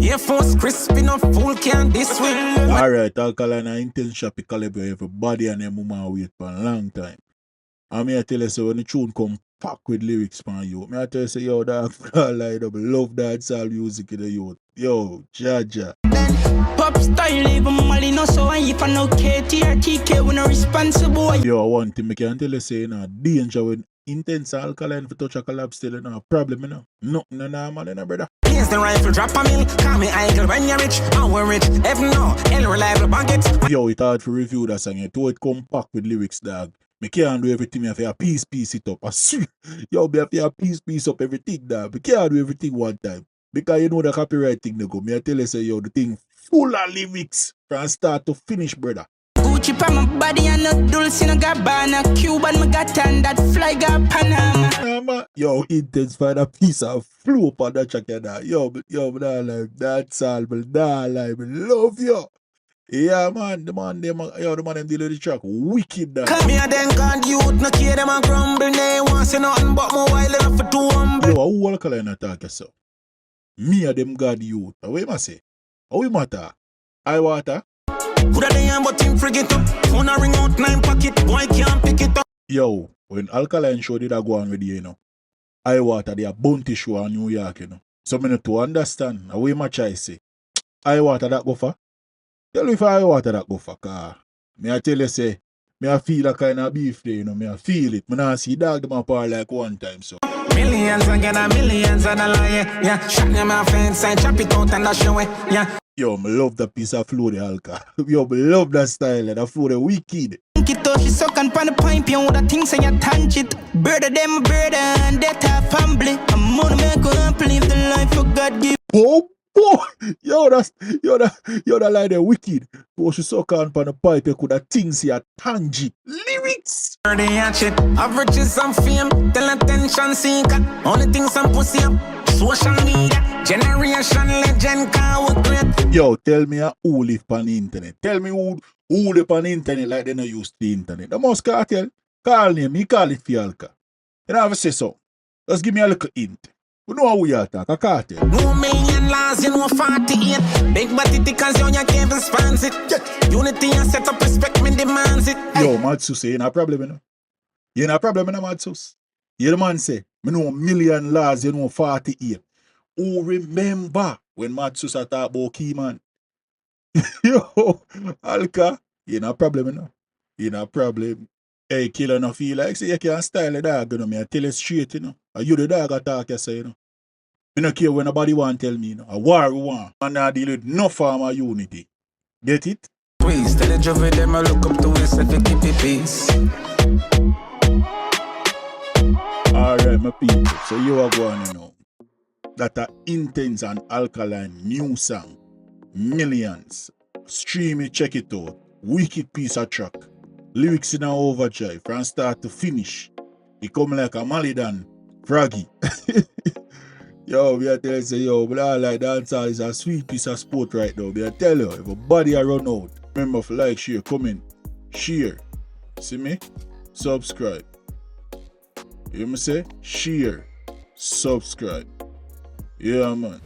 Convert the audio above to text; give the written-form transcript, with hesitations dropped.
Air Force crispy, no fool can't this way. Alright, Alkaline X Intence shop calibrate everybody and them woman wait for a long time. And me I tell you, so when the tune come pack with lyrics from you, me I tell you, say, yo, that line up, love dancehall music in the youth. Yo, Jaja. Pop style, even Molly, no so I if I no KTRTK, we no responsible. Yo, one thing I can tell you, say, you know, danger when intense alkaline for touch a collab still, you know, problem, you know. Nothing, no, man, you know, brother. Here's the rifle, drop a mill, call me idle when you're rich, and we're rich, heaven no, hell reliable baguette. Yo, it's hard to review that song, to it come pack with lyrics, dog. Me can't do everything, me have to piece it up. I swear, yo, me have to piece up everything, dog. Me can't do everything one time. Because you know the copyright thing, they go. Me I tell you, say, yo, the thing full of lyrics from start to finish, brother. Gucci pa my body and no Dulce no Gabbana, Cuban me got and that fly got Panama. Yo, Intence find a piece of flow on that track, yo, but that like that's all, but that like, love you. Yeah, man, the man them deal with the track wicked. That. Come here, then God, youth, no care them a grumble. They want say nothing but more while enough for too humble. Yo, who Alkaline attack yourself? Me a them God youth. What you say? How you matter? Iwaata? Coulda they am but him frig it up. Phone a ring out 9 pocket, boy can't pick it up. Yo, when Alkaline show did I go on with you, you know, Iwaata, they a bounty show in New York, you know. So me not to understand, the way my child say, Iwaata that go for? Tell me if Iwaata that go for, car. Me I tell you say, me I feel a kind of beef there, you know, me I feel it. Me not see dog them apart like one time, so. Millions again a millions and a lie, yeah. Shot them off inside, chop it out and dash away, yeah. Yo, me love that piece of flow, the Alka. Yo, me love that style, that flow, the wicked. She suck and pan the pipe, you know the things and you tange it. Bird them bird and that a family. I'm gonna make up live the life for God give. Oh, boy! Yo, that line there wicked. Oh, she suck on pan the pipe, you could have things here, tange it. Lyrics! Dirty and shit, averages and fame, tell attention seeker. Only things some pussy up, social media, generation legend, car we great. Yo, tell me who live on the internet. Tell me who live on the internet like they don't use the internet. The Vybz Kartel, call name, he call it Fialka. You know how to say so. Just give me a little hint. We know how we are talk, a cartel. No million laws, you know 48. Big body because you can't even spans it. Unity and set up respect, me demands it. Yo, Madsus say, you know a problem, you know? You know a problem, you know, Madsus? You the man say, me know 1 million laws, you know 48. Who remember when Madsus talk about key man? Yo, Alka, you know a problem, you know? You know a problem. Hey, killer no feel like say you can't style a dog, you know, me I tell you straight, you know. And you the dog attack you say, you know. Me no care when nobody want tell me, you know. A war we want. And I deal with no form of unity. Get it? Please tell the juvie them I look up to us if you keep it peace. Alright, my people. So you are going, you know. That are Intence and Alkaline new song. Millions. Stream it, check it out. Wicked piece of track. Lyrics in a overdrive from start to finish. He come like a Malidan Froggy. Yo, me I tell you, say, yo, but I like dancehall is a sweet piece of sport right now. Me I tell you, if a body I run out, remember to like, share, comment, share. See me? Subscribe. You hear me say? Share. Subscribe. Yeah, man.